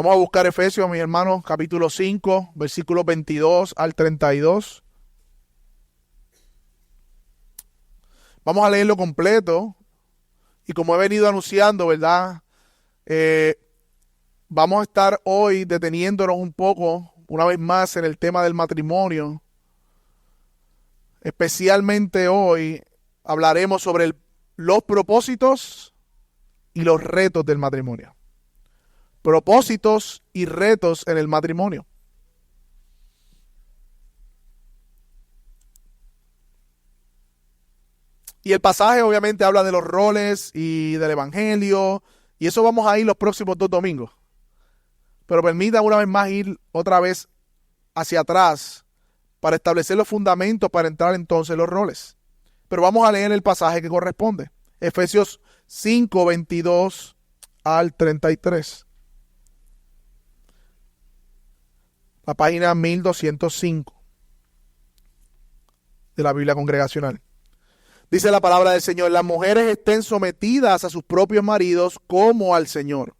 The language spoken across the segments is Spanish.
Vamos a buscar Efesios, mis hermanos, capítulo 5, versículos 22 al 32. Vamos a leerlo completo. Y como he venido anunciando, ¿verdad? Vamos a estar hoy deteniéndonos un poco, una vez más, en el tema del matrimonio. Especialmente hoy hablaremos sobre los propósitos y los retos del matrimonio. Propósitos y retos en el matrimonio. Y el pasaje obviamente habla de los roles y del evangelio, y eso vamos a ir los próximos 2 domingos. Pero permita una vez más ir otra vez hacia atrás para establecer los fundamentos para entrar entonces en los roles. Pero vamos a leer el pasaje que corresponde. Efesios 5, 22 al 33. La página 1205 de la Biblia Congregacional. Dice la palabra del Señor: las mujeres estén sometidas a sus propios maridos como al Señor.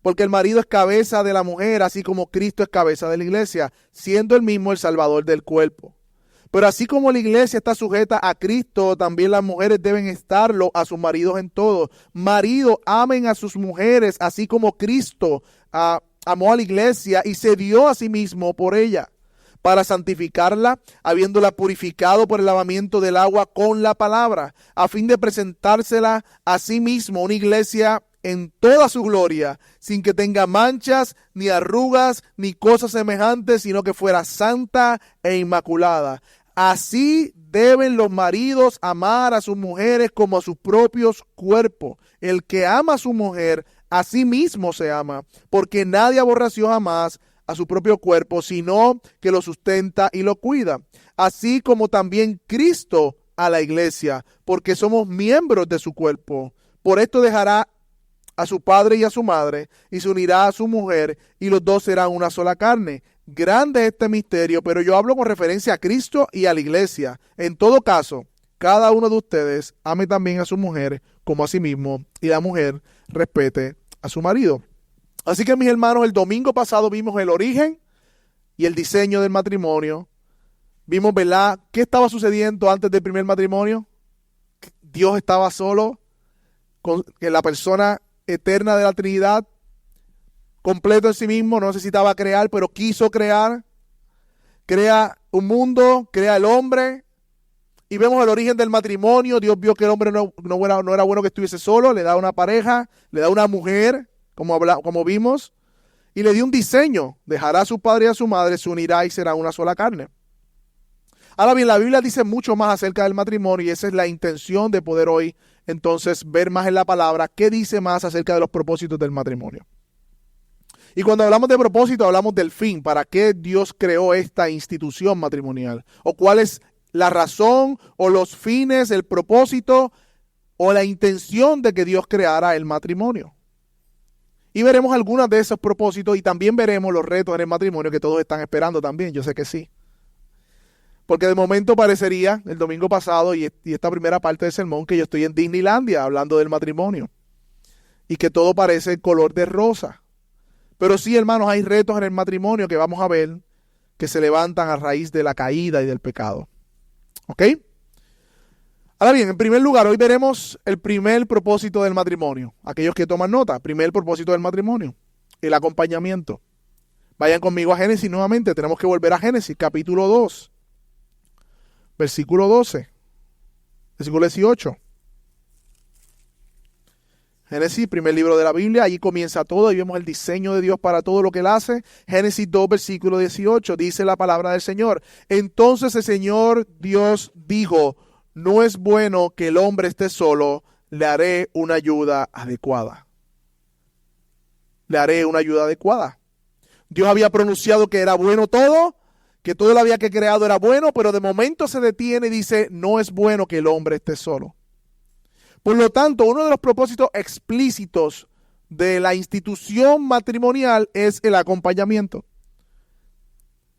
Porque el marido es cabeza de la mujer, así como Cristo es cabeza de la iglesia, siendo él mismo el Salvador del cuerpo. Pero así como la iglesia está sujeta a Cristo, también las mujeres deben estarlo a sus maridos en todo. Maridos, amen a sus mujeres, así como Cristo amó a la iglesia y se dio a sí mismo por ella, para santificarla, habiéndola purificado por el lavamiento del agua con la palabra, a fin de presentársela a sí mismo una iglesia en toda su gloria, sin que tenga manchas, ni arrugas, ni cosas semejantes, sino que fuera santa e inmaculada. Así deben los maridos amar a sus mujeres como a sus propios cuerpos. El que ama a su mujer, a sí mismo se ama, porque nadie aborreció jamás a su propio cuerpo, sino que lo sustenta y lo cuida. Así como también Cristo a la iglesia, porque somos miembros de su cuerpo. Por esto dejará a su padre y a su madre, y se unirá a su mujer, y los dos serán una sola carne. Grande es este misterio, pero yo hablo con referencia a Cristo y a la iglesia. En todo caso, cada uno de ustedes ame también a su mujer como a sí mismo, y la mujer respete a su marido. Así que, mis hermanos, el domingo pasado vimos el origen y el diseño del matrimonio. Vimos, ¿verdad?, qué estaba sucediendo antes del primer matrimonio. Dios estaba solo con la persona eterna de la Trinidad, completo en sí mismo, no necesitaba crear, pero quiso crear. Crea un mundo, crea el hombre, y vemos el origen del matrimonio. Dios vio que el hombre no era bueno que estuviese solo, le da una pareja, le da una mujer, como vimos, y le dio un diseño: dejará a su padre y a su madre, se unirá y será una sola carne. Ahora bien, la Biblia dice mucho más acerca del matrimonio, y esa es la intención de poder hoy entonces ver más en la palabra qué dice más acerca de los propósitos del matrimonio. Y cuando hablamos de propósito, hablamos del fin. ¿Para qué Dios creó esta institución matrimonial? ¿O cuál es la razón o los fines, el propósito o la intención de que Dios creara el matrimonio? Y veremos algunos de esos propósitos, y también veremos los retos en el matrimonio que todos están esperando también. Yo sé que sí. Porque de momento parecería, el domingo pasado y esta primera parte del sermón, que yo estoy en Disneylandia hablando del matrimonio. Y que todo parece color de rosa. Pero sí, hermanos, hay retos en el matrimonio que vamos a ver que se levantan a raíz de la caída y del pecado. ¿Ok? Ahora bien, en primer lugar, hoy veremos el primer propósito del matrimonio. Aquellos que toman nota, primer propósito del matrimonio, el acompañamiento. Vayan conmigo a Génesis nuevamente, tenemos que volver a Génesis, capítulo 2, versículo 12, versículo 18. Génesis, primer libro de la Biblia, allí comienza todo y vemos el diseño de Dios para todo lo que Él hace. Génesis 2, versículo 18, dice la palabra del Señor: entonces el Señor Dios dijo: no es bueno que el hombre esté solo, le haré una ayuda adecuada. Le haré una ayuda adecuada. Dios había pronunciado que era bueno todo, que todo lo había que creado era bueno, pero de momento se detiene y dice: no es bueno que el hombre esté solo. Por lo tanto, uno de los propósitos explícitos de la institución matrimonial es el acompañamiento.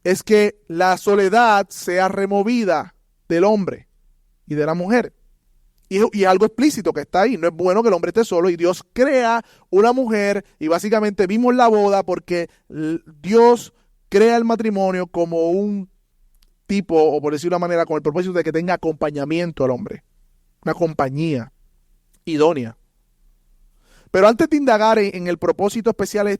Es que la soledad sea removida del hombre y de la mujer. Y es algo explícito que está ahí. No es bueno que el hombre esté solo. Y Dios crea una mujer. Y básicamente vimos la boda porque Dios crea el matrimonio como un tipo, o por decirlo de una manera, con el propósito de que tenga acompañamiento al hombre. Una compañía idónea. Pero antes de indagar en el propósito especial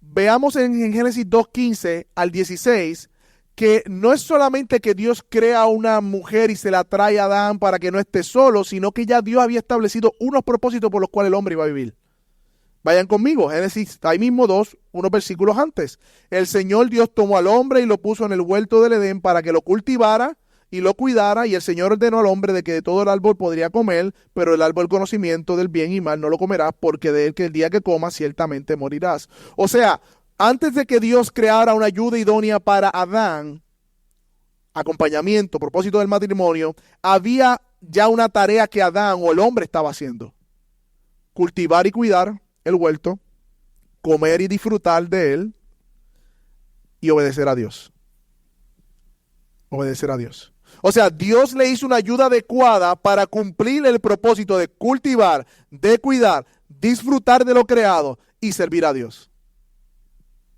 veamos en Génesis 2:15 al 16 que no es solamente que Dios crea una mujer y se la trae a Adán para que no esté solo, sino que ya Dios había establecido unos propósitos por los cuales el hombre iba a vivir. Vayan conmigo, Génesis, ahí mismo unos versículos antes. El Señor Dios tomó al hombre y lo puso en el huerto del Edén para que lo cultivara y lo cuidara, y el Señor ordenó al hombre de que de todo el árbol podría comer, pero el árbol del conocimiento del bien y mal no lo comerás, porque de él que el día que comas ciertamente morirás. O sea, antes de que Dios creara una ayuda idónea para Adán, acompañamiento, propósito del matrimonio, había ya una tarea que Adán o el hombre estaba haciendo. Cultivar y cuidar el huerto, comer y disfrutar de él y obedecer a Dios. Obedecer a Dios. O sea, Dios le hizo una ayuda adecuada para cumplir el propósito de cultivar, de cuidar, disfrutar de lo creado y servir a Dios.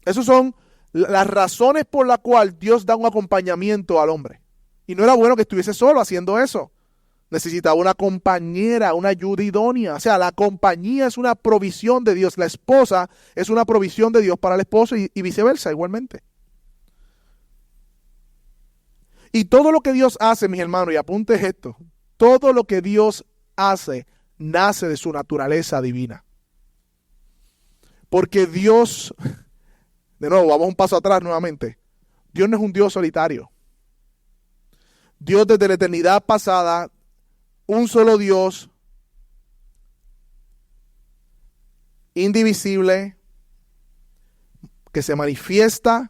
Esas son las razones por las cuales Dios da un acompañamiento al hombre. Y no era bueno que estuviese solo haciendo eso. Necesitaba una compañera, una ayuda idónea. O sea, la compañía es una provisión de Dios. La esposa es una provisión de Dios para el esposo y viceversa igualmente. Y todo lo que Dios hace, mis hermanos, y apunte esto, todo lo que Dios hace nace de su naturaleza divina. Porque Dios, de nuevo, vamos un paso atrás nuevamente. Dios no es un Dios solitario. Dios desde la eternidad pasada, un solo Dios, indivisible, que se manifiesta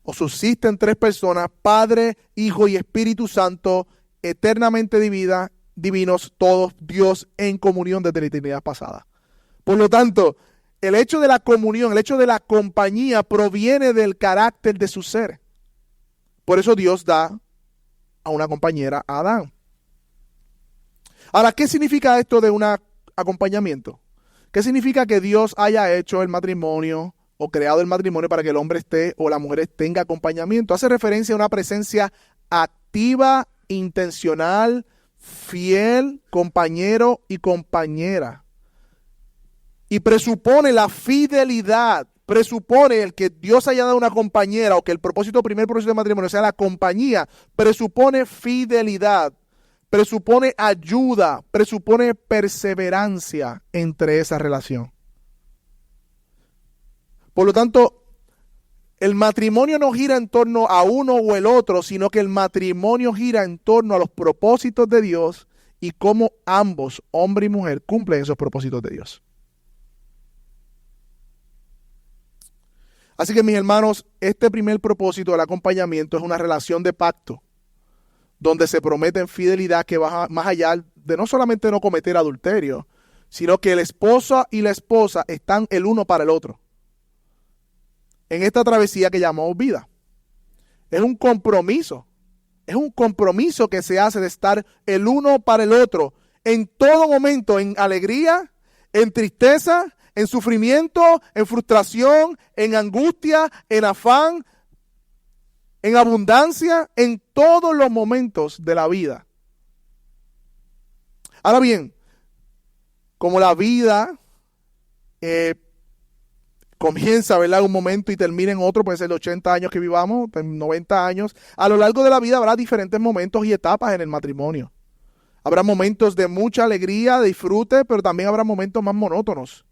o subsiste en tres personas, Padre, Hijo y Espíritu Santo, eternamente divinos, todos Dios en comunión desde la eternidad pasada. Por lo tanto, el hecho de la comunión, el hecho de la compañía proviene del carácter de su ser. Por eso Dios da a una compañera a Adán. Ahora, ¿qué significa esto de un acompañamiento? ¿Qué significa que Dios haya hecho el matrimonio o creado el matrimonio para que el hombre esté o la mujer tenga acompañamiento? Hace referencia a una presencia activa, intencional, fiel, compañero y compañera. Y presupone la fidelidad, presupone el que Dios haya dado una compañera o que el primer propósito del matrimonio sea la compañía, presupone fidelidad, presupone ayuda, presupone perseverancia entre esa relación. Por lo tanto, el matrimonio no gira en torno a uno o el otro, sino que el matrimonio gira en torno a los propósitos de Dios y cómo ambos, hombre y mujer, cumplen esos propósitos de Dios. Así que, mis hermanos, este primer propósito del acompañamiento es una relación de pacto, donde se promete fidelidad que va más allá de no solamente no cometer adulterio, sino que el esposo y la esposa están el uno para el otro en esta travesía que llamamos vida. Es un compromiso que se hace de estar el uno para el otro en todo momento, en alegría, en tristeza, en sufrimiento, en frustración, en angustia, en afán, en abundancia, en todos los momentos de la vida. Ahora bien, como la vida comienza, ¿verdad?, en un momento y termina en otro, puede ser de 80 años que vivamos, 90 años, a lo largo de la vida habrá diferentes momentos y etapas en el matrimonio. Habrá momentos de mucha alegría, de disfrute, pero también habrá momentos más monótonos.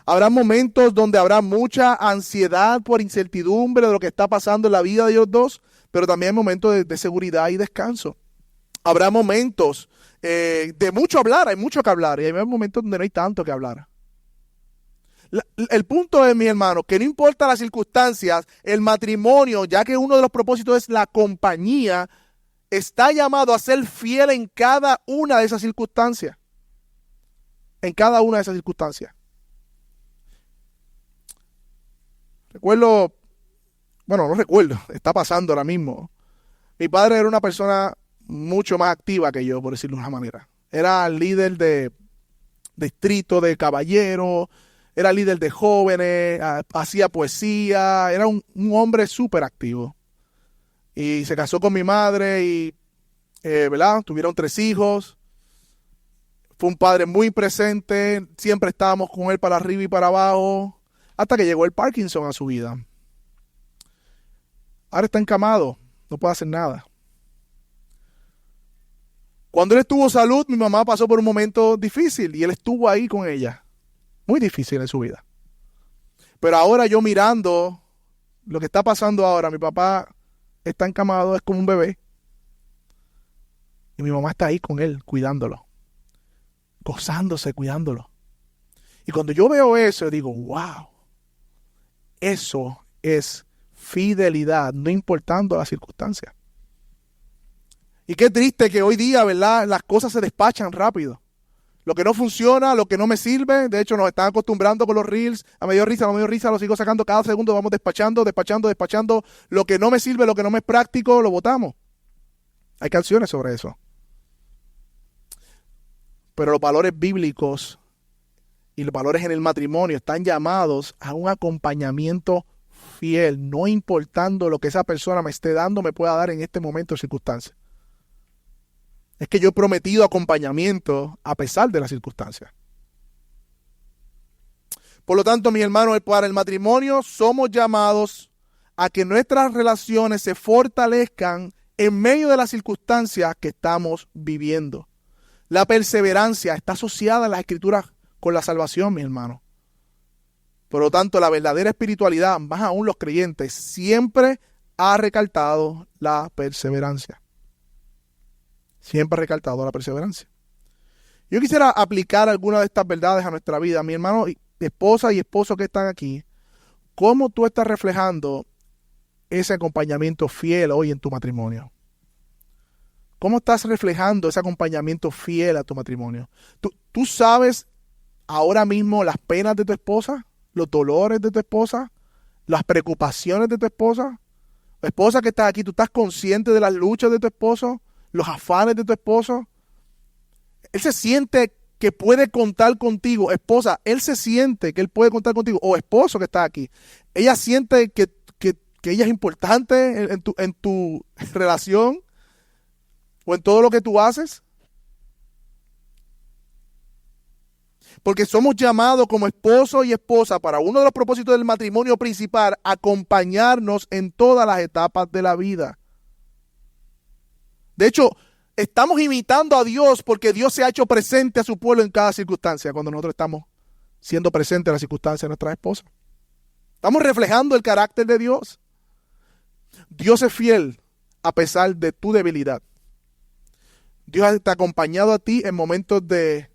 Habrá momentos donde habrá mucha ansiedad por incertidumbre de lo que está pasando en la vida de ellos dos, pero también hay momentos de seguridad y descanso. Habrá momentos de mucho hablar, hay mucho que hablar, y hay momentos donde no hay tanto que hablar. El punto es, mi hermano, que no importa las circunstancias, el matrimonio, ya que uno de los propósitos es la compañía, está llamado a ser fiel en cada una de esas circunstancias. En cada una de esas circunstancias. No recuerdo, está pasando ahora mismo. Mi padre era una persona mucho más activa que yo, por decirlo de una manera. Era líder de distrito de caballeros, era líder de jóvenes, hacía poesía, era un hombre súper activo. Y se casó con mi madre y, ¿verdad? Tuvieron 3 hijos. Fue un padre muy presente, siempre estábamos con él para arriba y para abajo, hasta que llegó el Parkinson a su vida. Ahora está encamado, no puede hacer nada. Cuando él estuvo salud, mi mamá pasó por un momento difícil y él estuvo ahí con ella. Muy difícil en su vida. Pero ahora yo mirando lo que está pasando ahora, mi papá está encamado, es como un bebé. Y mi mamá está ahí con él, cuidándolo. Gozándose, cuidándolo. Y cuando yo veo eso, yo digo, wow, eso es fidelidad, no importando las circunstancias. Y qué triste que hoy día, ¿verdad?, las cosas se despachan rápido. Lo que no funciona, lo que no me sirve, de hecho nos están acostumbrando con los reels, a medio risa, lo sigo sacando cada segundo, vamos despachando. Lo que no me sirve, lo que no me es práctico, lo botamos. Hay canciones sobre eso. Pero los valores bíblicos y los valores en el matrimonio están llamados a un acompañamiento fiel, no importando lo que esa persona me esté dando, me pueda dar en este momento de circunstancia. Es que yo he prometido acompañamiento a pesar de las circunstancias. Por lo tanto, mis hermanos, para el matrimonio somos llamados a que nuestras relaciones se fortalezcan en medio de las circunstancias que estamos viviendo. La perseverancia está asociada en las Escrituras con la salvación, mi hermano. Por lo tanto, la verdadera espiritualidad, más aún los creyentes, siempre ha recalcado la perseverancia. Siempre ha recalcado la perseverancia. Yo quisiera aplicar algunas de estas verdades a nuestra vida. Mi hermano, esposa y esposo que están aquí, ¿cómo tú estás reflejando ese acompañamiento fiel hoy en tu matrimonio? ¿Cómo estás reflejando ese acompañamiento fiel a tu matrimonio? ¿Tú sabes ahora mismo las penas de tu esposa? ¿Los dolores de tu esposa? ¿Las preocupaciones de tu esposa? La esposa que está aquí, ¿tú estás consciente de las luchas de tu esposo? ¿Los afanes de tu esposo? Él se siente que puede contar contigo. Esposa, él se siente que él puede contar contigo. O esposo que está aquí, ella siente que ella es importante en tu relación o en todo lo que tú haces. Porque somos llamados como esposo y esposa para uno de los propósitos del matrimonio principal, acompañarnos en todas las etapas de la vida. De hecho, estamos imitando a Dios porque Dios se ha hecho presente a su pueblo en cada circunstancia cuando nosotros estamos siendo presentes en las circunstancias de nuestra esposa. Estamos reflejando el carácter de Dios. Dios es fiel a pesar de tu debilidad. Dios te ha acompañado a ti en momentos de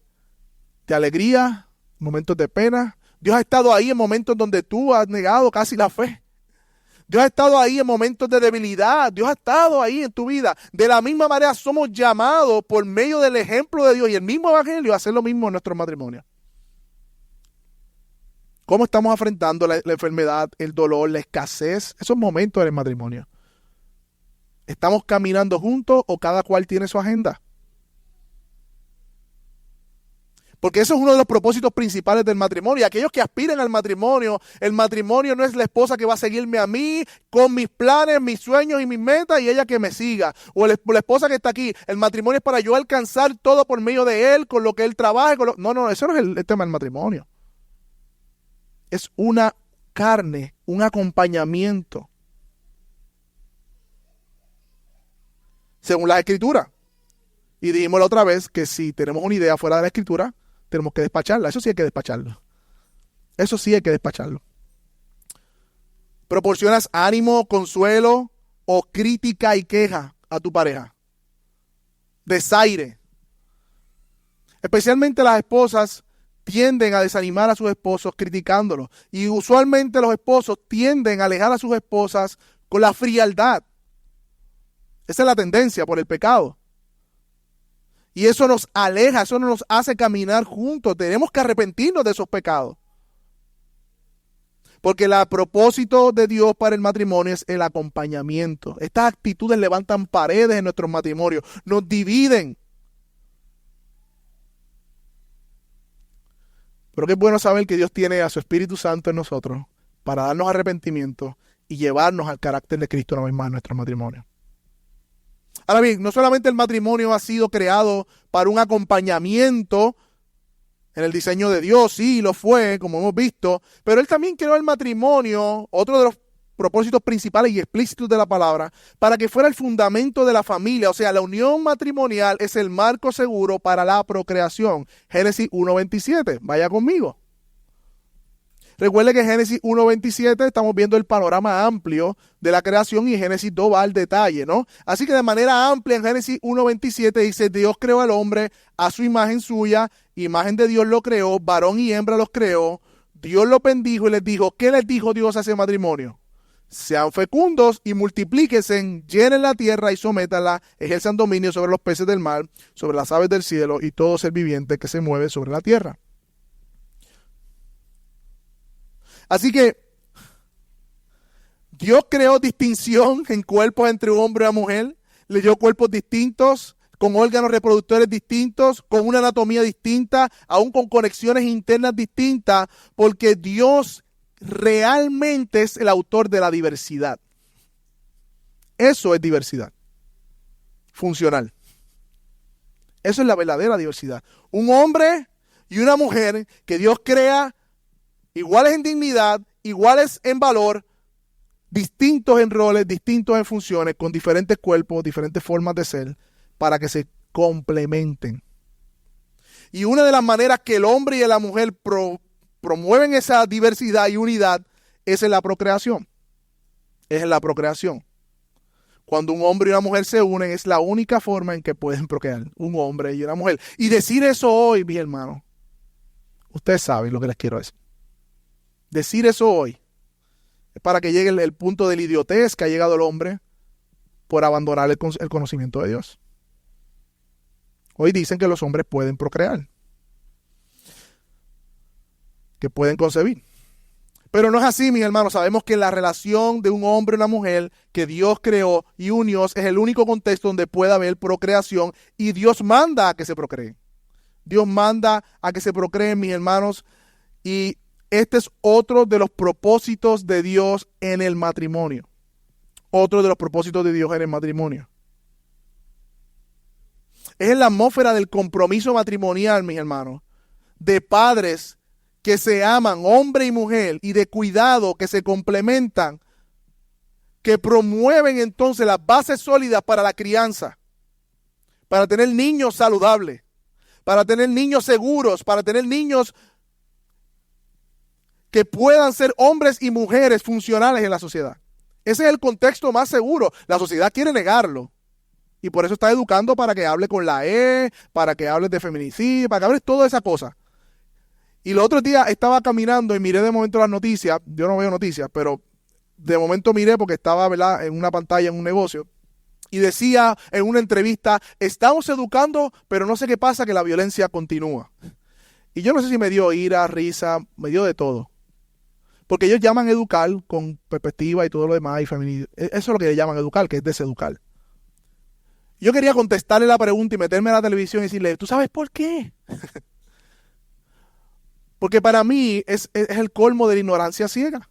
alegría, momentos de pena. Dios ha estado ahí en momentos donde tú has negado casi la fe. Dios ha estado ahí en momentos de debilidad. Dios ha estado ahí en tu vida. De la misma manera somos llamados por medio del ejemplo de Dios y el mismo evangelio a hacer lo mismo en nuestro matrimonio. ¿Cómo estamos afrontando la enfermedad, el dolor, la escasez? Esos momentos en el matrimonio. ¿Estamos caminando juntos o cada cual tiene su agenda? Porque eso es uno de los propósitos principales del matrimonio. Y aquellos que aspiran al matrimonio, el matrimonio no es la esposa que va a seguirme a mí con mis planes, mis sueños y mis metas y ella que me siga. O la esposa que está aquí, el matrimonio es para yo alcanzar todo por medio de él, con lo que él trabaja. No, eso no es el tema del matrimonio. Es una carne, un acompañamiento. Según la Escritura. Y dijimos la otra vez que si tenemos una idea fuera de la Escritura, tenemos que despacharla. Eso sí hay que despacharlo. Eso sí hay que despacharlo. ¿Proporcionas ánimo, consuelo o crítica y queja a tu pareja? Desaire. Especialmente las esposas tienden a desanimar a sus esposos criticándolos. Y usualmente los esposos tienden a alejar a sus esposas con la frialdad. Esa es la tendencia por el pecado. Y eso nos aleja, eso no nos hace caminar juntos. Tenemos que arrepentirnos de esos pecados. Porque el propósito de Dios para el matrimonio es el acompañamiento. Estas actitudes levantan paredes en nuestros matrimonios, nos dividen. Pero qué bueno saber que Dios tiene a su Espíritu Santo en nosotros para darnos arrepentimiento y llevarnos al carácter de Cristo una vez más en nuestro matrimonio. Ahora bien, no solamente el matrimonio ha sido creado para un acompañamiento en el diseño de Dios, sí, lo fue, como hemos visto, pero Él también creó el matrimonio, otro de los propósitos principales y explícitos de la palabra, para que fuera el fundamento de la familia. O sea, la unión matrimonial es el marco seguro para la procreación. Génesis 1:27, vaya conmigo. Recuerde que en Génesis 1:27 estamos viendo el panorama amplio de la creación y Génesis 2 va al detalle, ¿no? Así que de manera amplia en Génesis 1:27 dice, Dios creó al hombre a su imagen suya, imagen de Dios lo creó, varón y hembra los creó, Dios lo bendijo y les dijo, ¿qué les dijo Dios a ese matrimonio? Sean fecundos y multiplíquense, llenen la tierra y sométanla, ejerzan dominio sobre los peces del mar, sobre las aves del cielo y todo ser viviente que se mueve sobre la tierra. Así que Dios creó distinción en cuerpos entre un hombre y una mujer, le dio cuerpos distintos, con órganos reproductores distintos, con una anatomía distinta, aún con conexiones internas distintas, porque Dios realmente es el autor de la diversidad. Eso es diversidad funcional. Eso es la verdadera diversidad. Un hombre y una mujer que Dios crea iguales en dignidad, iguales en valor, distintos en roles, distintos en funciones, con diferentes cuerpos, diferentes formas de ser, para que complementen. Y una de las maneras que el hombre y la mujer promueven esa diversidad y unidad es en la procreación. Es en la procreación. Cuando un hombre y una mujer se unen, es la única forma en que pueden procrear, un hombre y una mujer. Y decir eso hoy, mis hermanos, ustedes saben lo que les quiero decir. Decir eso hoy es para que llegue el punto de la idiotez que ha llegado el hombre por abandonar el conocimiento de Dios. Hoy dicen que los hombres pueden procrear, que pueden concebir. Pero no es así, mis hermanos. Sabemos que la relación de un hombre y una mujer que Dios creó y unió es el único contexto donde puede haber procreación y Dios manda a que se procreen. Dios manda a que se procreen, mis hermanos, y este es otro de los propósitos de Dios en el matrimonio. Otro de los propósitos de Dios en el matrimonio. Es en la atmósfera del compromiso matrimonial, mis hermanos, de padres que se aman, hombre y mujer, y de cuidado que se complementan, que promueven entonces las bases sólidas para la crianza, para tener niños saludables, para tener niños seguros, para tener niños que puedan ser hombres y mujeres funcionales en la sociedad. Ese es el contexto más seguro. La sociedad quiere negarlo. Y por eso está educando para que hable con la E, para que hable de feminicidio, para que hable toda esa cosa. Y el otro día estaba caminando y miré de momento las noticias. Yo no veo noticias, pero de momento miré porque estaba, ¿verdad?, en una pantalla en un negocio. Y decía en una entrevista, estamos educando, pero no sé qué pasa, que la violencia continúa. Y yo no sé si me dio ira, risa, me dio de todo. Porque ellos llaman educar con perspectiva y todo lo demás y feminidad. Eso es lo que le llaman educar, que es deseducar. Yo quería contestarle la pregunta y meterme a la televisión y decirle, ¿tú sabes por qué? Porque para mí es el colmo de la ignorancia ciega.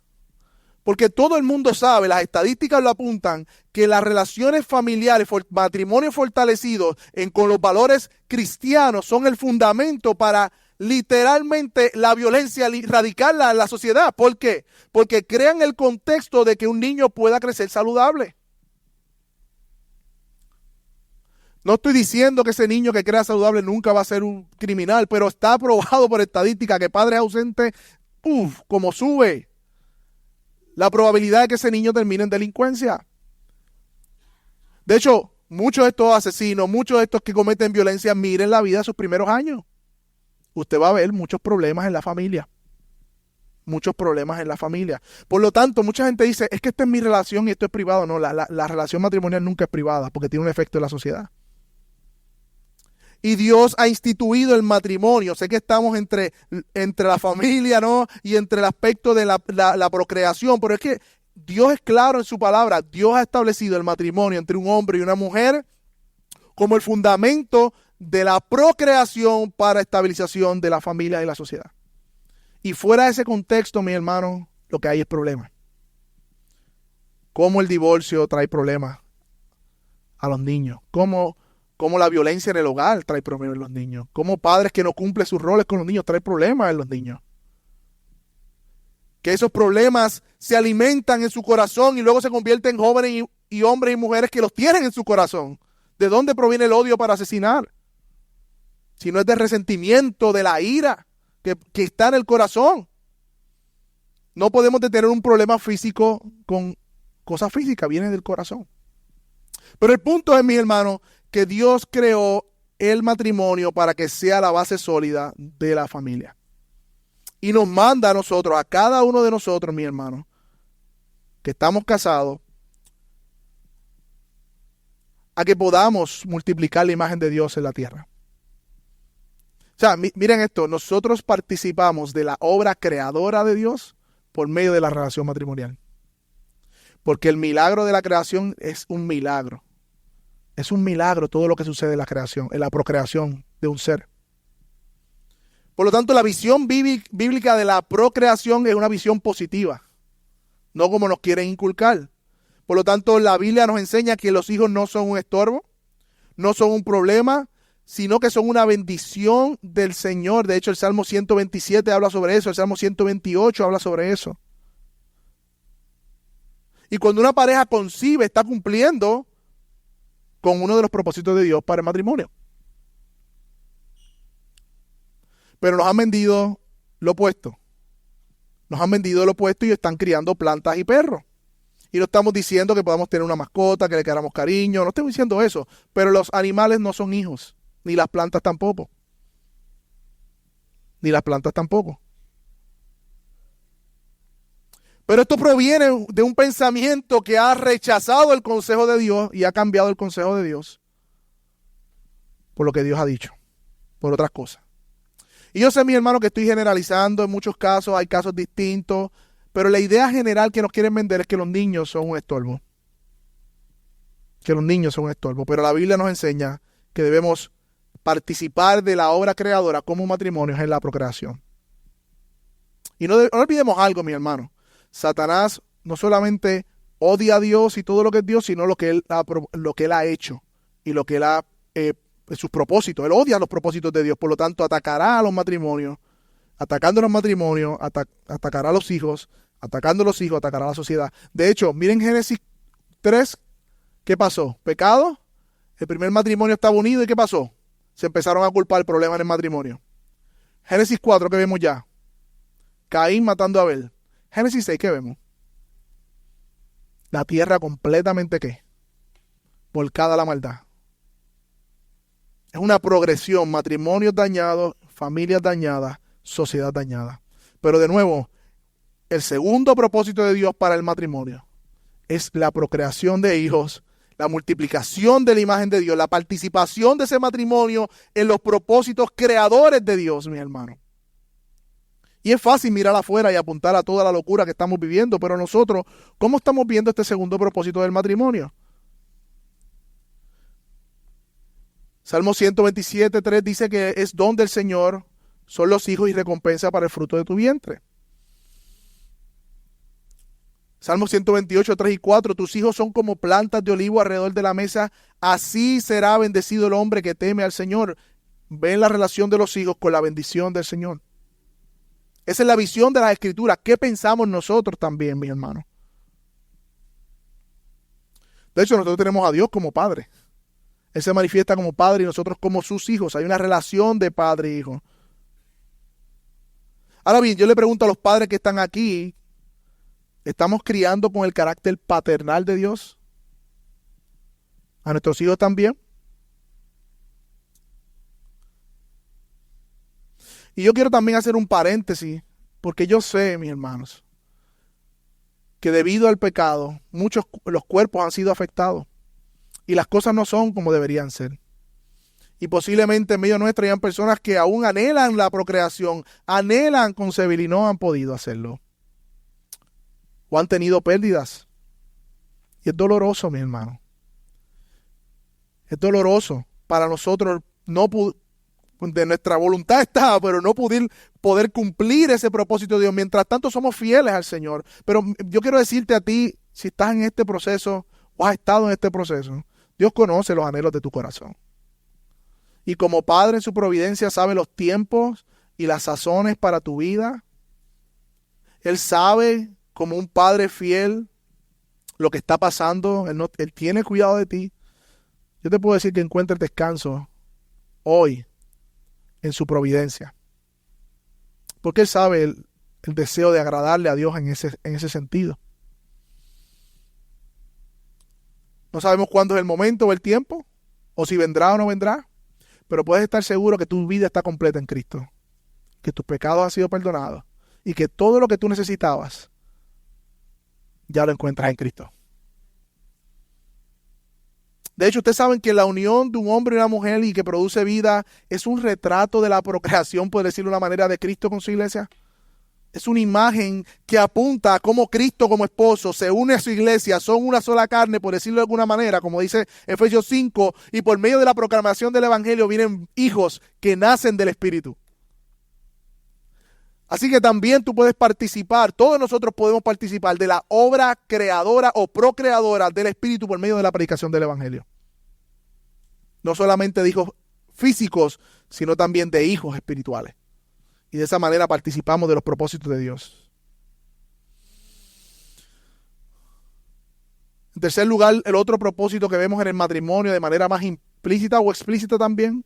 Porque todo el mundo sabe, las estadísticas lo apuntan, que las relaciones familiares, matrimonios fortalecidos con los valores cristianos son el fundamento para literalmente la violencia, erradicarla en la sociedad. ¿Por qué? Porque crean el contexto de que un niño pueda crecer saludable. No estoy diciendo que ese niño que crea saludable nunca va a ser un criminal, pero está probado por estadística que padres ausentes, como sube la probabilidad de que ese niño termine en delincuencia. De hecho, muchos de estos asesinos, muchos de estos que cometen violencia, miren la vida de sus primeros años. Usted va a ver muchos problemas en la familia. Muchos problemas en la familia. Por lo tanto, mucha gente dice, es que esta es mi relación y esto es privado. No, la relación matrimonial nunca es privada porque tiene un efecto en la sociedad. Y Dios ha instituido el matrimonio. Sé que estamos entre la familia, ¿no?, y entre el aspecto de la procreación, pero es que Dios es claro en su palabra. Dios ha establecido el matrimonio entre un hombre y una mujer como el fundamento de la procreación para estabilización de la familia y la sociedad. Y fuera de ese contexto, mi hermano, lo que hay es problema. Cómo el divorcio trae problemas a los niños. Cómo la violencia en el hogar trae problemas en los niños. Cómo padres que no cumplen sus roles con los niños trae problemas en los niños. Que esos problemas se alimentan en su corazón y luego se convierten en jóvenes y hombres y mujeres que los tienen en su corazón. ¿De dónde proviene el odio para asesinar? Si no es del resentimiento, de la ira que está en el corazón. No podemos detener un problema físico con cosas físicas, viene del corazón. Pero el punto es, mi hermano, que Dios creó el matrimonio para que sea la base sólida de la familia. Y nos manda a nosotros, a cada uno de nosotros, mi hermano, que estamos casados, a que podamos multiplicar la imagen de Dios en la tierra. O sea, miren esto, nosotros participamos de la obra creadora de Dios por medio de la relación matrimonial. Porque el milagro de la creación es un milagro. Es un milagro todo lo que sucede en la creación, en la procreación de un ser. Por lo tanto, la visión bíblica de la procreación es una visión positiva, no como nos quieren inculcar. Por lo tanto, la Biblia nos enseña que los hijos no son un estorbo, no son un problema, sino que son una bendición del Señor. De hecho, el Salmo 127 habla sobre eso, el Salmo 128 habla sobre eso. Y cuando una pareja concibe, está cumpliendo con uno de los propósitos de Dios para el matrimonio. Pero nos han vendido lo opuesto. Nos han vendido lo opuesto y están criando plantas y perros. Y no estamos diciendo que podamos tener una mascota, que le queramos cariño, no estamos diciendo eso. Pero los animales no son hijos, ni las plantas tampoco. Ni las plantas tampoco. Pero esto proviene de un pensamiento que ha rechazado el consejo de Dios y ha cambiado el consejo de Dios por lo que Dios ha dicho, por otras cosas. Y yo sé, mi hermano, que estoy generalizando, en muchos casos hay casos distintos, pero la idea general que nos quieren vender es que los niños son un estorbo. Que los niños son un estorbo, pero la Biblia nos enseña que debemos participar de la obra creadora como matrimonios en la procreación. Y no olvidemos algo, mi hermano. Satanás no solamente odia a Dios y todo lo que es Dios, sino lo que él ha hecho y lo que él ha sus propósitos. Él odia los propósitos de Dios, por lo tanto atacará a los matrimonios, atacando los matrimonios, atacará a los hijos, atacando a los hijos, atacará a la sociedad. De hecho, miren Génesis 3, ¿qué pasó? Pecado, el primer matrimonio estaba unido y ¿qué pasó? Se empezaron a culpar el problema en el matrimonio. Génesis 4, ¿qué vemos ya? Caín matando a Abel. Génesis 6, ¿qué vemos? La tierra completamente, ¿qué? Volcada a la maldad. Es una progresión, matrimonios dañados, familias dañadas, sociedad dañada. Pero de nuevo, el segundo propósito de Dios para el matrimonio es la procreación de hijos, la multiplicación de la imagen de Dios, la participación de ese matrimonio en los propósitos creadores de Dios, mi hermano. Y es fácil mirar afuera y apuntar a toda la locura que estamos viviendo, pero nosotros, ¿cómo estamos viendo este segundo propósito del matrimonio? Salmo 127, 3 dice que es don del Señor, son los hijos y recompensa para el fruto de tu vientre. Salmo 128, 3 y 4, tus hijos son como plantas de olivo alrededor de la mesa, así será bendecido el hombre que teme al Señor. Ven la relación de los hijos con la bendición del Señor. Esa es la visión de las Escrituras. ¿Qué pensamos nosotros también, mi hermano? De hecho, nosotros tenemos a Dios como Padre. Él se manifiesta como Padre y nosotros como sus hijos. Hay una relación de padre e hijo. Ahora bien, yo le pregunto a los padres que están aquí, ¿estamos criando con el carácter paternal de Dios? ¿A nuestros hijos también? Y yo quiero también hacer un paréntesis, porque yo sé, mis hermanos, que debido al pecado, los cuerpos han sido afectados. Y las cosas no son como deberían ser. Y posiblemente en medio nuestro hayan personas que aún anhelan la procreación, anhelan concebir y no han podido hacerlo. O han tenido pérdidas. Y es doloroso, mi hermano. Es doloroso para nosotros de nuestra voluntad está, pero no poder cumplir ese propósito de Dios. Mientras tanto somos fieles al Señor. Pero yo quiero decirte a ti, si estás en este proceso o has estado en este proceso, Dios conoce los anhelos de tu corazón. Y como Padre en su providencia sabe los tiempos y las sazones para tu vida. Él sabe, como un Padre fiel, lo que está pasando. Él tiene cuidado de ti. Yo te puedo decir que encuentres descanso hoy en su providencia. Porque Él sabe el deseo de agradarle a Dios en ese sentido. No sabemos cuándo es el momento o el tiempo, o si vendrá o no vendrá, pero puedes estar seguro que tu vida está completa en Cristo, que tus pecados han sido perdonados y que todo lo que tú necesitabas ya lo encuentras en Cristo. De hecho, ustedes saben que la unión de un hombre y una mujer y que produce vida es un retrato de la procreación, por decirlo de una manera, de Cristo con su iglesia. Es una imagen que apunta a cómo Cristo como esposo se une a su iglesia, son una sola carne, por decirlo de alguna manera, como dice Efesios 5, y por medio de la proclamación del Evangelio vienen hijos que nacen del Espíritu. Así que también tú puedes participar, todos nosotros podemos participar de la obra creadora o procreadora del Espíritu por medio de la predicación del Evangelio. No solamente de hijos físicos, sino también de hijos espirituales. Y de esa manera participamos de los propósitos de Dios. En tercer lugar, el otro propósito que vemos en el matrimonio de manera más implícita o explícita también,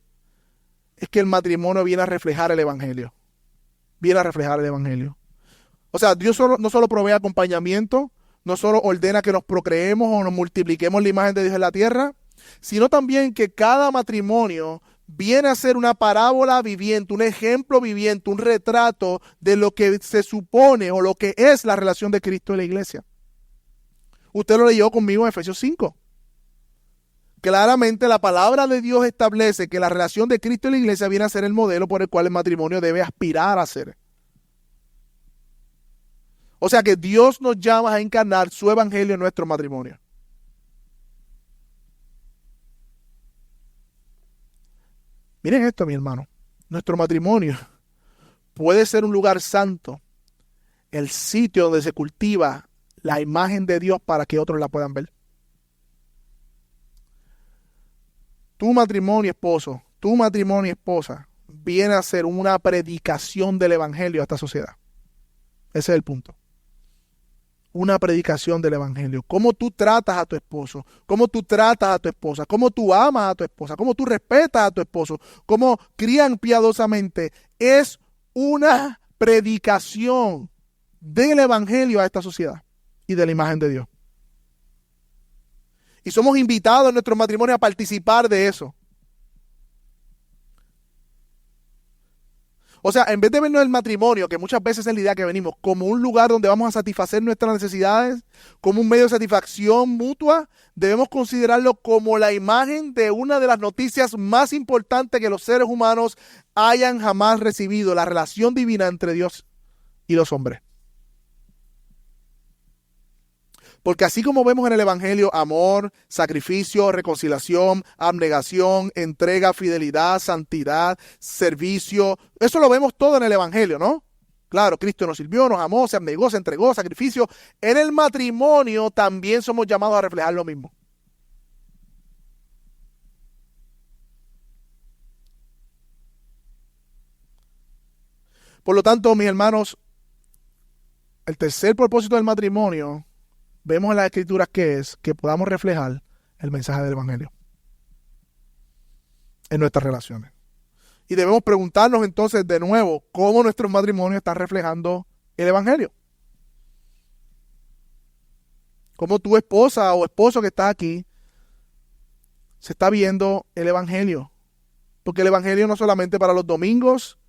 es que el matrimonio viene a reflejar el Evangelio. Viene a reflejar el Evangelio. O sea, Dios no solo provee acompañamiento, no solo ordena que nos procreemos o nos multipliquemos la imagen de Dios en la tierra, sino también que cada matrimonio viene a ser una parábola viviente, un ejemplo viviente, un retrato de lo que se supone o lo que es la relación de Cristo y la iglesia. Usted lo leyó conmigo en Efesios 5. Claramente la palabra de Dios establece que la relación de Cristo y la iglesia viene a ser el modelo por el cual el matrimonio debe aspirar a ser. O sea que Dios nos llama a encarnar su evangelio en nuestro matrimonio. Miren esto, mi hermano. Nuestro matrimonio puede ser un lugar santo, el sitio donde se cultiva la imagen de Dios para que otros la puedan ver. Tu matrimonio, esposo, tu matrimonio, esposa, viene a ser una predicación del evangelio a esta sociedad. Ese es el punto. Una predicación del evangelio. Cómo tú tratas a tu esposo, cómo tú tratas a tu esposa, cómo tú amas a tu esposa, cómo tú respetas a tu esposo, cómo crían piadosamente. Es una predicación del evangelio a esta sociedad y de la imagen de Dios. Y somos invitados en nuestro matrimonio a participar de eso. O sea, en vez de vernos el matrimonio, que muchas veces es la idea que venimos, como un lugar donde vamos a satisfacer nuestras necesidades, como un medio de satisfacción mutua, debemos considerarlo como la imagen de una de las noticias más importantes que los seres humanos hayan jamás recibido, la relación divina entre Dios y los hombres. Porque así como vemos en el Evangelio amor, sacrificio, reconciliación, abnegación, entrega, fidelidad, santidad, servicio, eso lo vemos todo en el Evangelio, ¿no? Claro, Cristo nos sirvió, nos amó, se abnegó, se entregó, sacrificio. En el matrimonio también somos llamados a reflejar lo mismo. Por lo tanto, mis hermanos, el tercer propósito del matrimonio vemos en las Escrituras que es que podamos reflejar el mensaje del Evangelio en nuestras relaciones. Y debemos preguntarnos entonces de nuevo cómo nuestros matrimonios están reflejando el Evangelio. Cómo tu esposa o esposo que está aquí se está viendo el Evangelio. Porque el Evangelio no solamente para los domingos,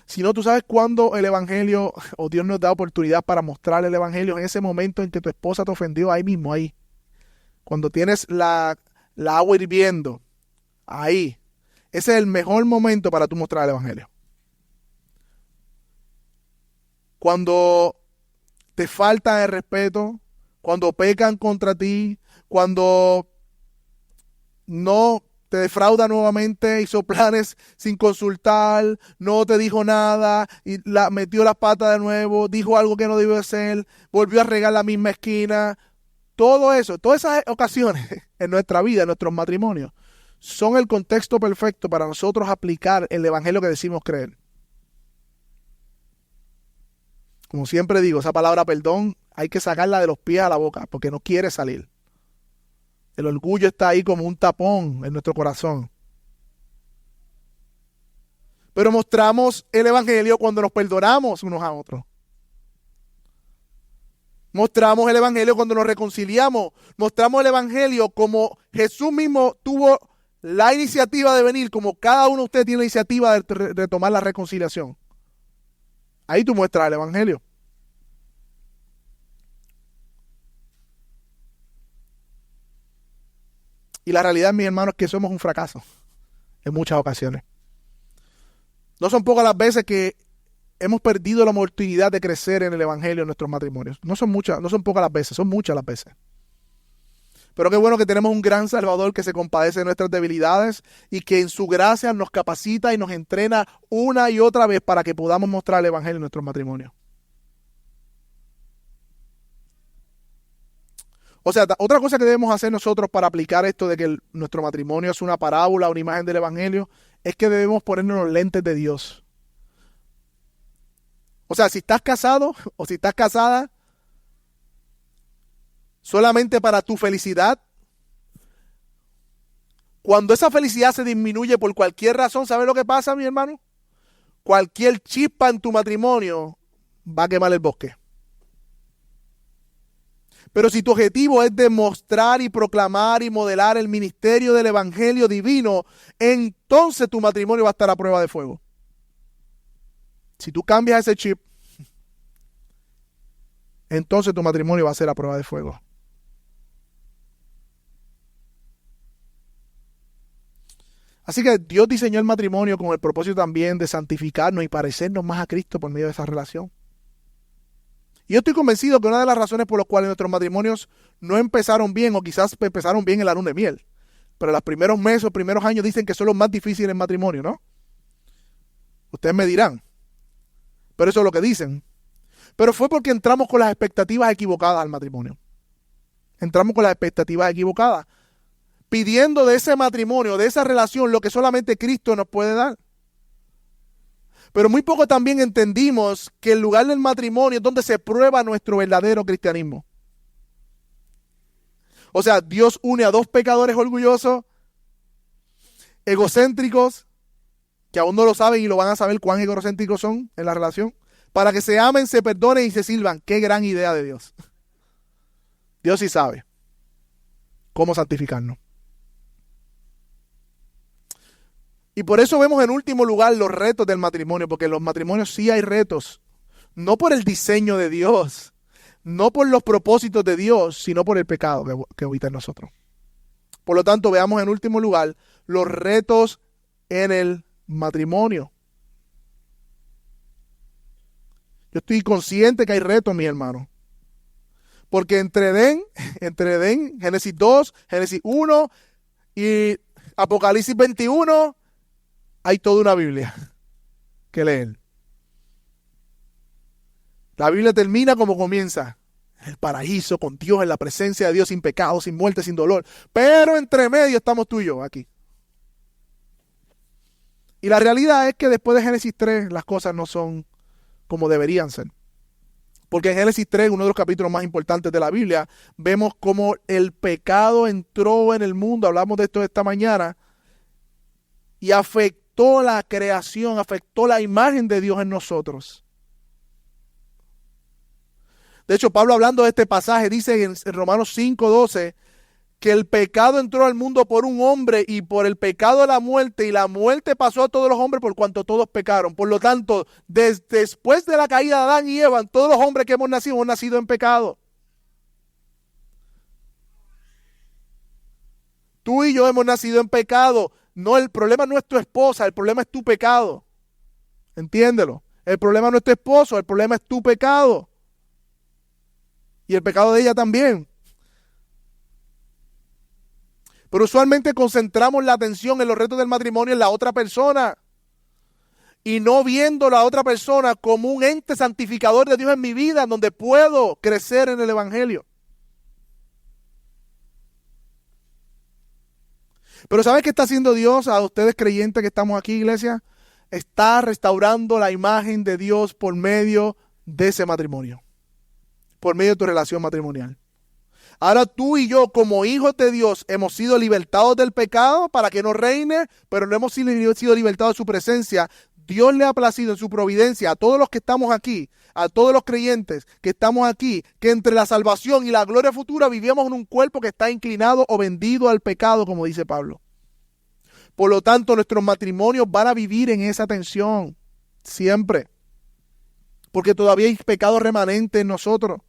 sino tú sabes cuándo el Evangelio, o Dios nos da oportunidad para mostrar el Evangelio en ese momento en que tu esposa te ofendió, ahí mismo, ahí. Cuando tienes la agua hirviendo, ahí. Ese es el mejor momento para tú mostrar el Evangelio. Cuando te faltan el respeto, cuando pecan contra ti, cuando no te defrauda nuevamente, hizo planes sin consultar, no te dijo nada, y metió las patas de nuevo, dijo algo que no debió hacer, volvió a regar la misma esquina. Todo eso, todas esas ocasiones en nuestra vida, en nuestros matrimonios, son el contexto perfecto para nosotros aplicar el evangelio que decimos creer. Como siempre digo, esa palabra perdón hay que sacarla de los pies a la boca porque no quiere salir. El orgullo está ahí como un tapón en nuestro corazón. Pero mostramos el evangelio cuando nos perdonamos unos a otros. Mostramos el evangelio cuando nos reconciliamos. Mostramos el evangelio como Jesús mismo tuvo la iniciativa de venir, como cada uno de ustedes tiene la iniciativa de retomar la reconciliación. Ahí tú muestras el evangelio. Y la realidad, mis hermanos, es que somos un fracaso en muchas ocasiones. No son pocas las veces que hemos perdido la oportunidad de crecer en el evangelio en nuestros matrimonios. No son pocas las veces, son muchas las veces. Pero qué bueno que tenemos un gran Salvador que se compadece de nuestras debilidades y que en su gracia nos capacita y nos entrena una y otra vez para que podamos mostrar el evangelio en nuestros matrimonios. O sea, otra cosa que debemos hacer nosotros para aplicar esto de que nuestro matrimonio es una parábola, una imagen del evangelio, es que debemos ponernos los lentes de Dios. O sea, si estás casado o si estás casada solamente para tu felicidad, cuando esa felicidad se disminuye por cualquier razón, ¿sabes lo que pasa, mi hermano? Cualquier chispa en tu matrimonio va a quemar el bosque. Pero si tu objetivo es demostrar y proclamar y modelar el ministerio del evangelio divino, entonces tu matrimonio va a estar a prueba de fuego. Si tú cambias ese chip, entonces tu matrimonio va a ser a prueba de fuego. Así que Dios diseñó el matrimonio con el propósito también de santificarnos y parecernos más a Cristo por medio de esa relación. Y yo estoy convencido que una de las razones por las cuales nuestros matrimonios no empezaron bien, o quizás empezaron bien en la luna de miel, pero los primeros meses, los primeros años dicen que son los más difíciles en matrimonio, ¿no? Ustedes me dirán. Pero eso es lo que dicen. Pero fue porque entramos con las expectativas equivocadas al matrimonio. Entramos con las expectativas equivocadas, pidiendo de ese matrimonio, de esa relación, lo que solamente Cristo nos puede dar. Pero muy poco también entendimos que el lugar del matrimonio es donde se prueba nuestro verdadero cristianismo. O sea, Dios une a dos pecadores orgullosos, egocéntricos, que aún no lo saben y lo van a saber cuán egocéntricos son en la relación, para que se amen, se perdonen y se sirvan. Qué gran idea de Dios. Dios sí sabe cómo santificarnos. Y por eso vemos en último lugar los retos del matrimonio, porque en los matrimonios sí hay retos, no por el diseño de Dios, no por los propósitos de Dios, sino por el pecado que habita en nosotros. Por lo tanto, veamos en último lugar los retos en el matrimonio. Yo estoy consciente que hay retos, mis hermanos. Porque entre Edén, Génesis 2, Génesis 1 y Apocalipsis 21, hay toda una Biblia que leer. La Biblia termina como comienza. En el paraíso, con Dios, en la presencia de Dios, sin pecado, sin muerte, sin dolor. Pero entre medio estamos tú y yo aquí. Y la realidad es que después de Génesis 3 las cosas no son como deberían ser. Porque en Génesis 3, uno de los capítulos más importantes de la Biblia, vemos cómo el pecado entró en el mundo. Hablamos de esto esta mañana. Y afectó la creación, afectó la imagen de Dios en nosotros. De hecho, Pablo, hablando de este pasaje, dice en Romanos 5:12 que el pecado entró al mundo por un hombre y por el pecado de la muerte, y la muerte pasó a todos los hombres por cuanto todos pecaron. Por lo tanto, después de la caída de Adán y Eva, todos los hombres que hemos nacido en pecado. Tú y yo hemos nacido en pecado. No, el problema no es tu esposa, el problema es tu pecado. Entiéndelo. El problema no es tu esposo, el problema es tu pecado. Y el pecado de ella también. Pero usualmente concentramos la atención en los retos del matrimonio en la otra persona y no viendo a la otra persona como un ente santificador de Dios en mi vida, donde puedo crecer en el evangelio. Pero ¿sabes qué está haciendo Dios a ustedes creyentes que estamos aquí, iglesia? Está restaurando la imagen de Dios por medio de ese matrimonio, por medio de tu relación matrimonial. Ahora tú y yo, como hijos de Dios, hemos sido libertados del pecado para que no reine, pero no hemos sido libertados de su presencia. Dios le ha placido en su providencia a todos los que estamos aquí, a todos los creyentes que estamos aquí, que entre la salvación y la gloria futura vivimos en un cuerpo que está inclinado o vendido al pecado, como dice Pablo. Por lo tanto, nuestros matrimonios van a vivir en esa tensión, siempre. Porque todavía hay pecado remanente en nosotros.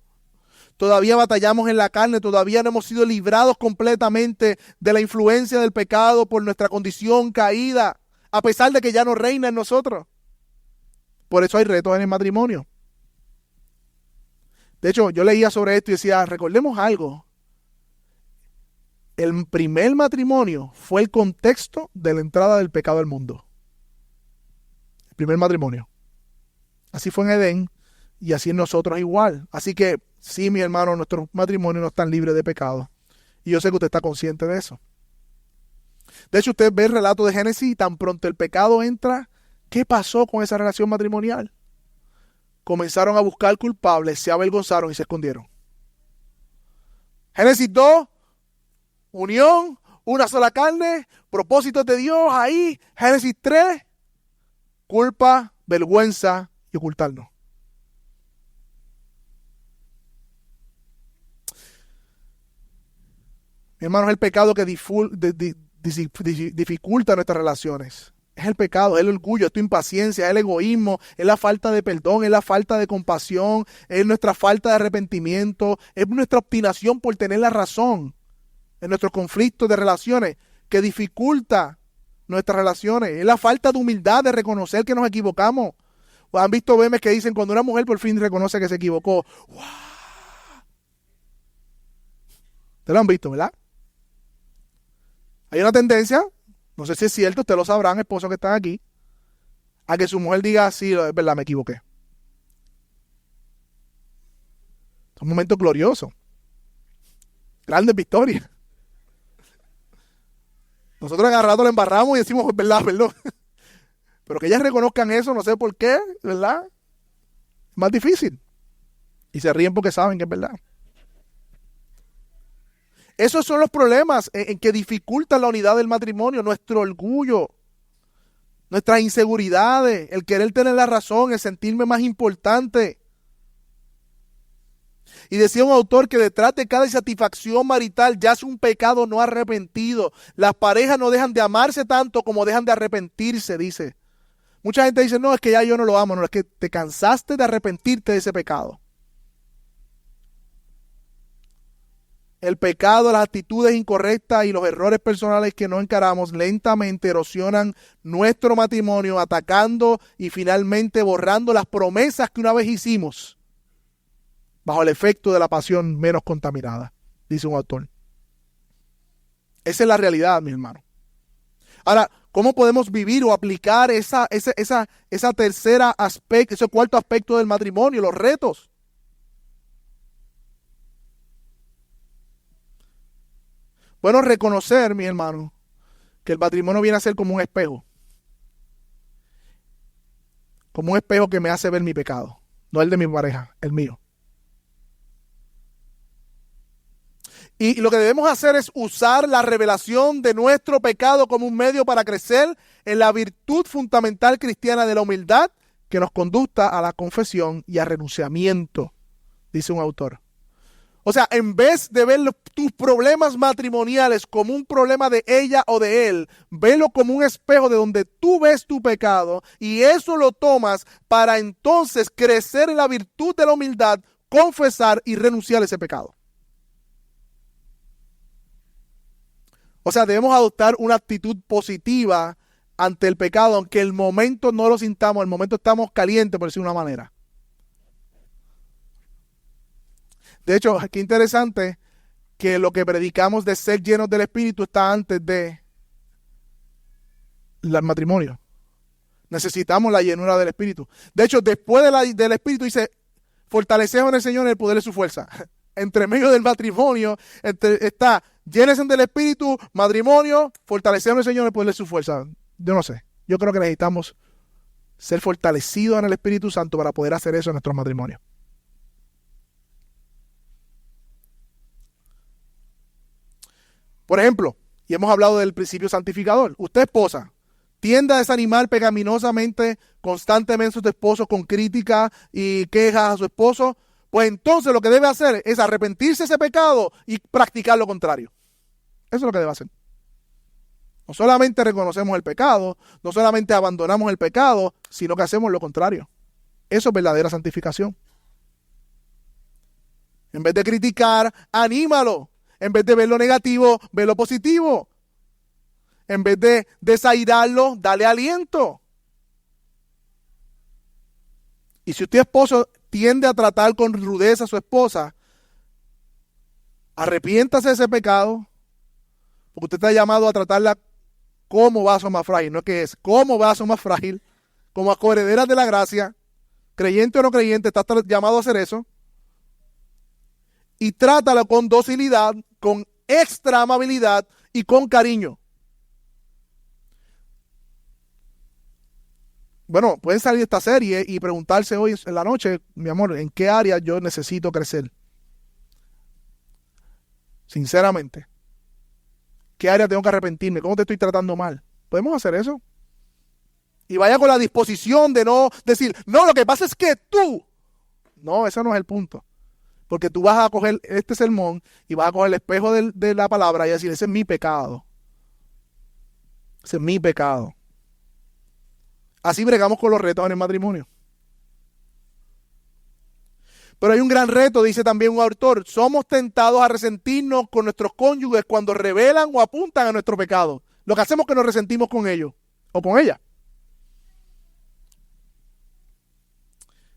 Todavía batallamos en la carne, todavía no hemos sido librados completamente de la influencia del pecado por nuestra condición caída, a pesar de que ya no reina en nosotros. Por eso hay retos en el matrimonio. De hecho, yo leía sobre esto y decía, recordemos algo. El primer matrimonio fue el contexto de la entrada del pecado al mundo. El primer matrimonio. Así fue en Edén y así en nosotros igual. Así que sí, mi hermano, nuestros matrimonios no están libres de pecado. Y yo sé que usted está consciente de eso. De hecho, usted ve el relato de Génesis y tan pronto el pecado entra, ¿qué pasó con esa relación matrimonial? Comenzaron a buscar culpables, se avergonzaron y se escondieron. Génesis 2, unión, una sola carne, propósitos de Dios ahí. Génesis 3, culpa, vergüenza y ocultarnos. Mi hermano, es el pecado que dificulta nuestras relaciones. Es el pecado, es el orgullo, es tu impaciencia, es el egoísmo, es la falta de perdón, es la falta de compasión, es nuestra falta de arrepentimiento, es nuestra obstinación por tener la razón en nuestros conflictos de relaciones que dificulta nuestras relaciones. Es la falta de humildad de reconocer que nos equivocamos. ¿Han visto memes que dicen cuando una mujer por fin reconoce que se equivocó? ¡Wow! Ustedes lo han visto, ¿verdad? Hay una tendencia, no sé si es cierto, ustedes lo sabrán, esposos que están aquí, a que su mujer diga, sí, es verdad, me equivoqué. Es un momento glorioso. Grandes victorias. Nosotros agarrados la embarramos y decimos, verdad, perdón. Pero que ellas reconozcan eso, no sé por qué, ¿verdad? Es más difícil. Y se ríen porque saben que es verdad. Esos son los problemas en que dificultan la unidad del matrimonio, nuestro orgullo, nuestras inseguridades, el querer tener la razón, el sentirme más importante. Y decía un autor que detrás de cada insatisfacción marital yace un pecado no arrepentido. Las parejas no dejan de amarse tanto como dejan de arrepentirse, dice. Mucha gente dice, no, es que ya yo no lo amo, no, es que te cansaste de arrepentirte de ese pecado. El pecado, las actitudes incorrectas y los errores personales que no encaramos lentamente erosionan nuestro matrimonio, atacando y finalmente borrando las promesas que una vez hicimos bajo el efecto de la pasión menos contaminada, dice un autor. Esa es la realidad, mi hermano. Ahora, ¿cómo podemos vivir o aplicar esa tercera aspecto, ese cuarto aspecto del matrimonio, los retos? Bueno, reconocer, mi hermano, que el matrimonio viene a ser como un espejo. Como un espejo que me hace ver mi pecado. No el de mi pareja, el mío. Y lo que debemos hacer es usar la revelación de nuestro pecado como un medio para crecer en la virtud fundamental cristiana de la humildad que nos conducta a la confesión y al renunciamiento, dice un autor. O sea, en vez de ver tus problemas matrimoniales como un problema de ella o de él, velo como un espejo de donde tú ves tu pecado y eso lo tomas para entonces crecer en la virtud de la humildad, confesar y renunciar a ese pecado. O sea, debemos adoptar una actitud positiva ante el pecado, aunque el momento no lo sintamos, el momento estamos calientes, por decir una manera. De hecho, qué interesante que lo que predicamos de ser llenos del Espíritu está antes de el matrimonio. Necesitamos la llenura del Espíritu. De hecho, después del Espíritu dice, fortalecemos en el Señor el poder de su fuerza. Entre medio del matrimonio está, llénense del Espíritu, matrimonio, fortalecemos en el Señor el poder de su fuerza. Yo no sé. Yo creo que necesitamos ser fortalecidos en el Espíritu Santo para poder hacer eso en nuestros matrimonios. Por ejemplo, y hemos hablado del principio santificador. Usted, esposa, tiende a desanimar pecaminosamente constantemente a su esposo con crítica y quejas a su esposo, pues entonces lo que debe hacer es arrepentirse de ese pecado y practicar lo contrario. Eso es lo que debe hacer. No solamente reconocemos el pecado, no solamente abandonamos el pecado, sino que hacemos lo contrario. Eso es verdadera santificación. En vez de criticar, anímalo. En vez de ver lo negativo, ve lo positivo. En vez de desairarlo, dale aliento. Y si usted, esposo, tiende a tratar con rudeza a su esposa, arrepiéntase de ese pecado, porque usted está llamado a tratarla como vaso más frágil, no es que es, como vaso más frágil, como coherederas de la gracia, creyente o no creyente, está llamado a hacer eso. Y trátalo con docilidad, con extra amabilidad y con cariño. Bueno, pueden salir de esta serie y preguntarse hoy en la noche, mi amor, ¿en qué área yo necesito crecer? Sinceramente. ¿Qué área tengo que arrepentirme? ¿Cómo te estoy tratando mal? ¿Podemos hacer eso? Y vaya con la disposición de no decir, no, lo que pasa es que tú. No, ese no es el punto. Porque tú vas a coger este sermón y vas a coger el espejo de la palabra y decir, ese es mi pecado. Ese es mi pecado. Así bregamos con los retos en el matrimonio. Pero hay un gran reto, dice también un autor. Somos tentados a resentirnos con nuestros cónyuges cuando revelan o apuntan a nuestro pecado. Lo que hacemos es que nos resentimos con ellos o con ella.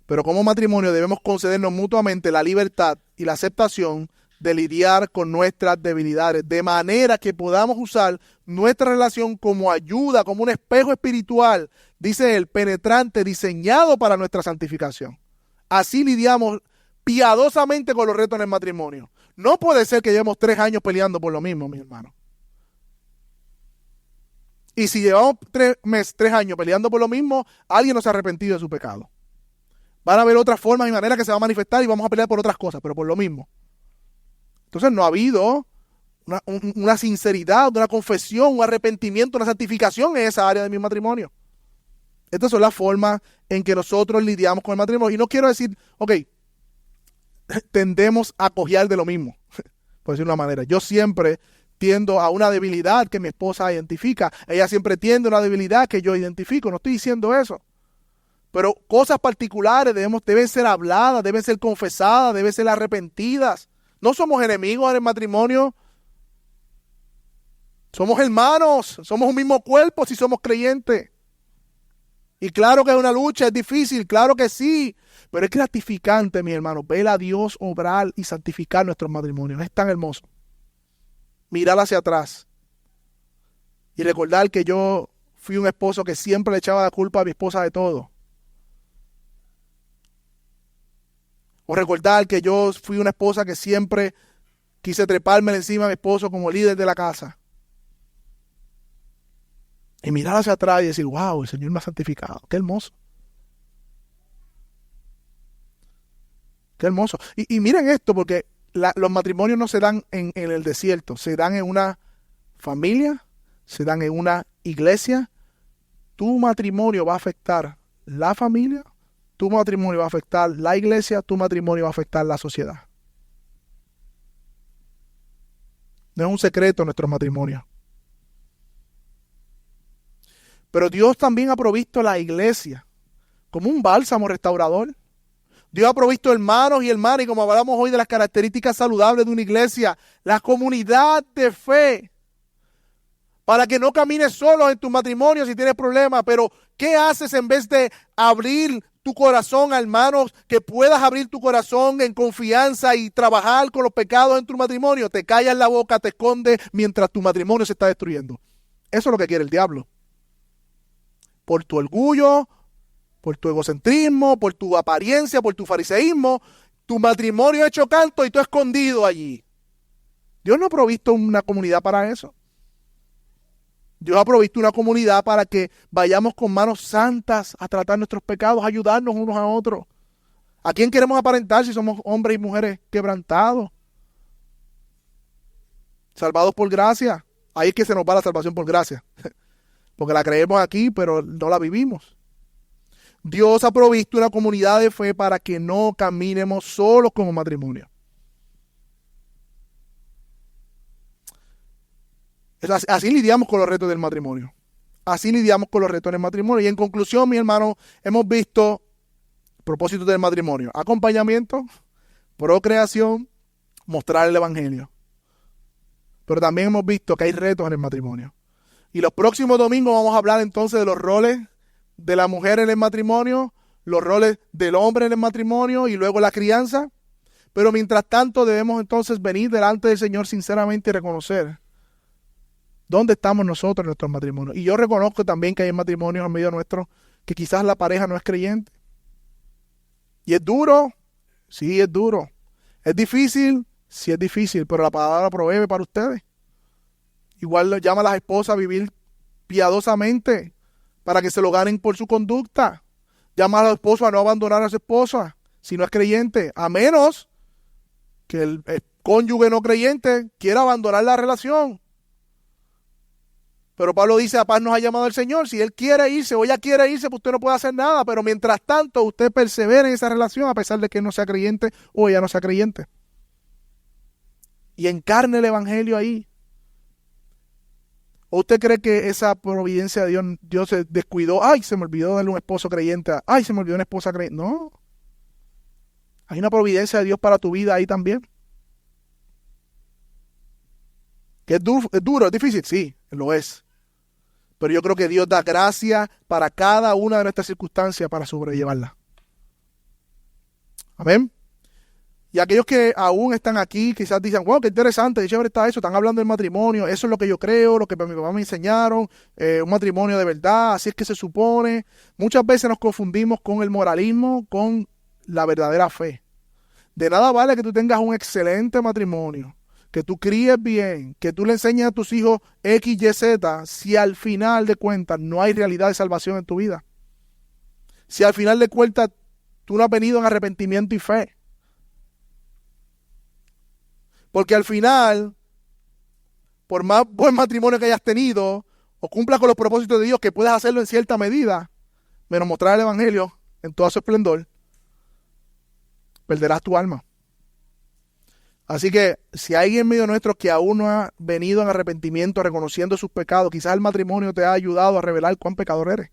Pero como matrimonio debemos concedernos mutuamente la libertad y la aceptación de lidiar con nuestras debilidades, de manera que podamos usar nuestra relación como ayuda, como un espejo espiritual, dice él, penetrante, diseñado para nuestra santificación. Así lidiamos piadosamente con los retos en el matrimonio. No puede ser que llevemos 3 años peleando por lo mismo, mi hermano. Y si llevamos 3 años peleando por lo mismo, alguien no se ha arrepentido de su pecado. Van a haber otras formas y maneras que se va a manifestar y vamos a pelear por otras cosas, pero por lo mismo. Entonces no ha habido una sinceridad, una confesión, un arrepentimiento, una santificación en esa área de mi matrimonio. Estas son las formas en que nosotros lidiamos con el matrimonio. Y no quiero decir, ok, tendemos a cojear de lo mismo, por decirlo de una manera. Yo siempre tiendo a una debilidad que mi esposa identifica. Ella siempre tiende a una debilidad que yo identifico. No estoy diciendo eso. Pero cosas particulares deben ser habladas, deben ser confesadas, deben ser arrepentidas. No somos enemigos en el matrimonio. Somos hermanos, somos un mismo cuerpo si somos creyentes. Y claro que es una lucha, es difícil, claro que sí. Pero es gratificante, mi hermano, ver a Dios obrar y santificar nuestros matrimonios. Es tan hermoso. Mirar hacia atrás y recordar que yo fui un esposo que siempre le echaba la culpa a mi esposa de todo. O recordar que yo fui una esposa que siempre quise treparme encima a mi esposo como líder de la casa. Y mirar hacia atrás y decir, wow, el Señor me ha santificado. Qué hermoso. Qué hermoso. Y miren esto, porque los matrimonios no se dan en el desierto. Se dan en una familia, se dan en una iglesia. Tu matrimonio va a afectar la familia. Tu matrimonio va a afectar la iglesia, tu matrimonio va a afectar la sociedad. No es un secreto nuestro matrimonio. Pero Dios también ha provisto la iglesia como un bálsamo restaurador. Dios ha provisto hermanos y hermanas, y como hablamos hoy de las características saludables de una iglesia, la comunidad de fe, para que no camines solo en tu matrimonio si tienes problemas. Pero ¿qué haces en vez de abrir tu corazón, hermanos, que puedas abrir tu corazón en confianza y trabajar con los pecados en tu matrimonio? Te callas la boca, te escondes mientras tu matrimonio se está destruyendo. Eso es lo que quiere el diablo. Por tu orgullo, por tu egocentrismo, por tu apariencia, por tu fariseísmo, tu matrimonio hecho canto y tú escondido allí. Dios no ha provisto una comunidad para eso. Dios ha provisto una comunidad para que vayamos con manos santas a tratar nuestros pecados, a ayudarnos unos a otros. ¿A quién queremos aparentar si somos hombres y mujeres quebrantados? Salvados por gracia. Ahí es que se nos va la salvación por gracia. Porque la creemos aquí, pero no la vivimos. Dios ha provisto una comunidad de fe para que no caminemos solos como matrimonio. Así lidiamos con los retos del matrimonio. Así lidiamos con los retos del matrimonio. Y en conclusión, mi hermano, hemos visto propósitos del matrimonio: acompañamiento, procreación, mostrar el evangelio. Pero también hemos visto que hay retos en el matrimonio. Y los próximos domingos vamos a hablar entonces de los roles de la mujer en el matrimonio, los roles del hombre en el matrimonio y luego la crianza. Pero mientras tanto debemos entonces venir delante del Señor sinceramente y reconocer dónde estamos nosotros en nuestros matrimonios. Y yo reconozco también que hay matrimonios en medio nuestro que quizás la pareja no es creyente. Y es duro, sí es duro. Es difícil, sí es difícil, pero la palabra provee para ustedes. Igual llama a las esposas a vivir piadosamente para que se lo ganen por su conducta. Llama a los esposos a no abandonar a su esposa si no es creyente, a menos que el cónyuge no creyente quiera abandonar la relación. Pero Pablo dice: a paz nos ha llamado el Señor. Si él quiere irse o ella quiere irse, pues usted no puede hacer nada. Pero mientras tanto, usted persevera en esa relación a pesar de que él no sea creyente o ella no sea creyente. Y encarne el evangelio ahí. ¿O usted cree que esa providencia de Dios se descuidó? Ay, se me olvidó darle un esposo creyente. Ay, se me olvidó una esposa creyente. No. Hay una providencia de Dios para tu vida ahí también. ¿Que es duro, es difícil? Sí, lo es. Pero yo creo que Dios da gracia para cada una de nuestras circunstancias para sobrellevarla. Amén. Y aquellos que aún están aquí, quizás dicen: wow, qué interesante, qué chévere está eso, están hablando del matrimonio, eso es lo que yo creo, lo que mi papá me enseñaron, un matrimonio de verdad, así es que se supone. Muchas veces nos confundimos con el moralismo, con la verdadera fe. De nada vale que tú tengas un excelente matrimonio, que tú críes bien, que tú le enseñes a tus hijos X, Y, Z, si al final de cuentas no hay realidad de salvación en tu vida. Si al final de cuentas tú no has venido en arrepentimiento y fe. Porque al final, por más buen matrimonio que hayas tenido, o cumplas con los propósitos de Dios, que puedas hacerlo en cierta medida, menos mostrar el evangelio en todo su esplendor, perderás tu alma. Así que si hay en medio nuestro que aún no ha venido en arrepentimiento, reconociendo sus pecados, quizás el matrimonio te ha ayudado a revelar cuán pecador eres.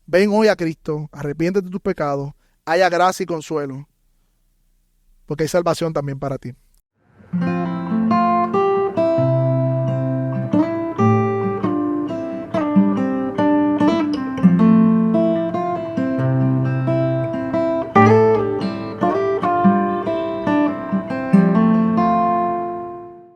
Ven hoy a Cristo, arrepiéntete de tus pecados, haya gracia y consuelo, porque hay salvación también para ti.